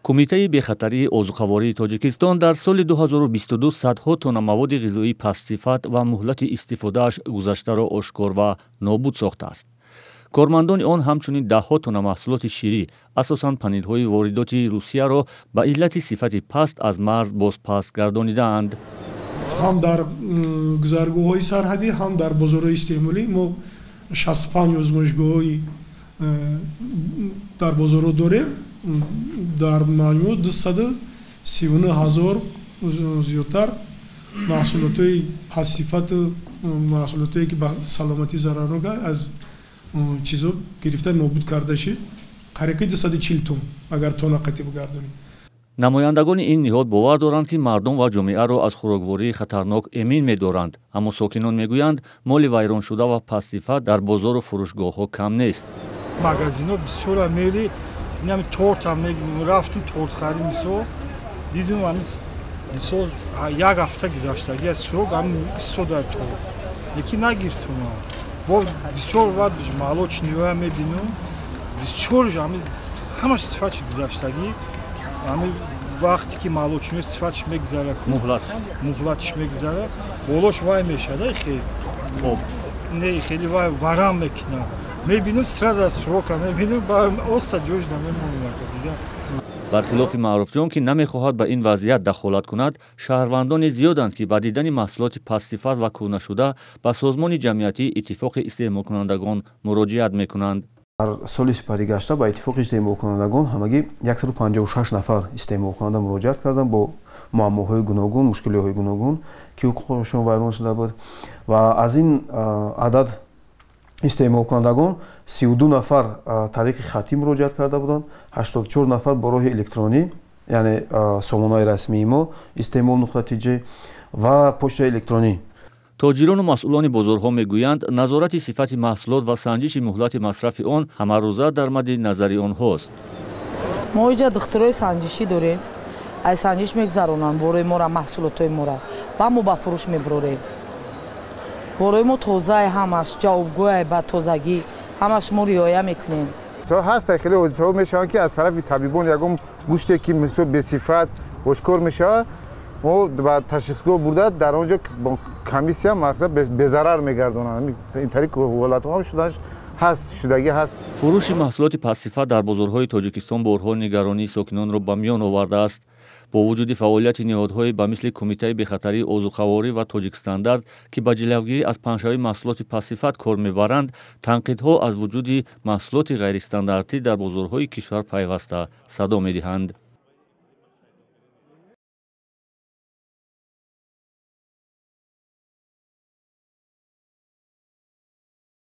Кумитаи бехатарии озуқавории Тоҷикистон дар соли 2022 садҳо тонна маводи ғизоии пастсифат ва муҳлати истифодааш гузаштаро ошкор ва нобуд сохтааст. Кормандони он ҳамчунин даҳҳо тонна маҳсулоти ширӣ, асосан панирҳои воридоти Русияро ба иллати сифати паст аз марз бозпаст гардонидаанд. ҳам дар гузаргоҳҳои сарҳадӣ, ҳам дар бозорҳои истеъмолӣ мо 65 озмоишгоҳҳои дар бозорҳо дорем. дар маҷмӯъ 239 000 зиёдтар маҳсулотҳои пастсифату маҳсулотҳое ки ба саломатӣ зарарнок аз чизо гирифта нобуд карда шид, қариб 240 тонн агар тонна қатъи бигардонем. намояндагони ин ниҳод бовар доранд ки мардум ва ҷомеаро аз хӯроквории хатарнок эмин медоранд, аммо сокинон мегӯянд моли вайроншуда ва пастсифат дар бозору фурӯшгоҳҳо кам нест. магазинҳо бисёра мери инами тортам рафтим тортхарӣ мисол дидум мисол як ҳафта гузаштаги аз сурок сода торт лекин нагирифтум бо бисёр вақт молочниҳоя мебинум бисёр ҳамаш сифатш гузаштагӣ вақте ки молочниҳо сифатш мегузара муҳлатш мегузара болош вай мешада хеле вай варам мекина мебинем сразу аз сурока мебинем ба оста ҷош намемонад дига. бархилофи Маъруфҷон ки намехоҳад ба ин вазъият дахолат кунад, шаҳрвандони зиёданд ки ба дидани маҳсулоти пастсифат ва кӯнашуда ба созмони ҷамъиятии иттифоқи истеъмолкунандагон муроҷиат мекунанд. дар соли сипарӣ гашта ба иттифоқи истеъмолкунандагон ҳамагӣ 156 нафар истеъмолкунанда муроҷиат карданд бо муаммоҳои гуногун, мушкилиҳои гуногун ки ҳуқуқҳояшон вайрон шуда буд ва аз ин адад истеъмолкунандагон 32 нафар тариқи хатӣ муроҷиат карда буданд, 84 нафар бо роҳи электронӣ, яъне сомонаи расмии мо истеъмол.тж ва почтаи электронӣ. тоҷирону масъулони бозорҳо мегӯянд назорати сифати маҳсулот ва санҷиши муҳлати масрафи он ҳамарӯза дар мадди назари онҳост. мо инҷа духтурои санҷишӣ дорем, ай санҷиш мегзаронанд борои мора маҳсулотҳои мора ва мо ба фурӯш мебурорем. борои мо тозаи ҳамаш ҷавобгӯяй ба тозагӣ ҳамаш мо риоя мекунем. ҳаст хеле ҳодисаҳо мешаванд ки аз тарафи табибон ягон гӯште ки мисол бесифат ошкор мешавад мо ба ташхисгоҳ бурда дар онҷо комиссия мақсад безарар мегардонанд. ин тариқ ҳолатҳо ҳам шудааш ҳаст шудагӣ ҳаст. фурӯши маҳсулоти пастсифат дар бозорҳои Тоҷикистон борҳо нигаронии сокинонро ба миён овардааст. бо вуҷуди фаъолияти ниҳодҳои ба мисли Кумитаи бехатарии озуқаворӣ ва Тоҷикстандард ки ба ҷилавгирӣ аз панҷшавии маҳсулоти пастсифат кор мебаранд, танқидҳо аз вуҷуди маҳсулоти ғайристандартӣ дар бозорҳои кишвар пайваста садо медиҳанд.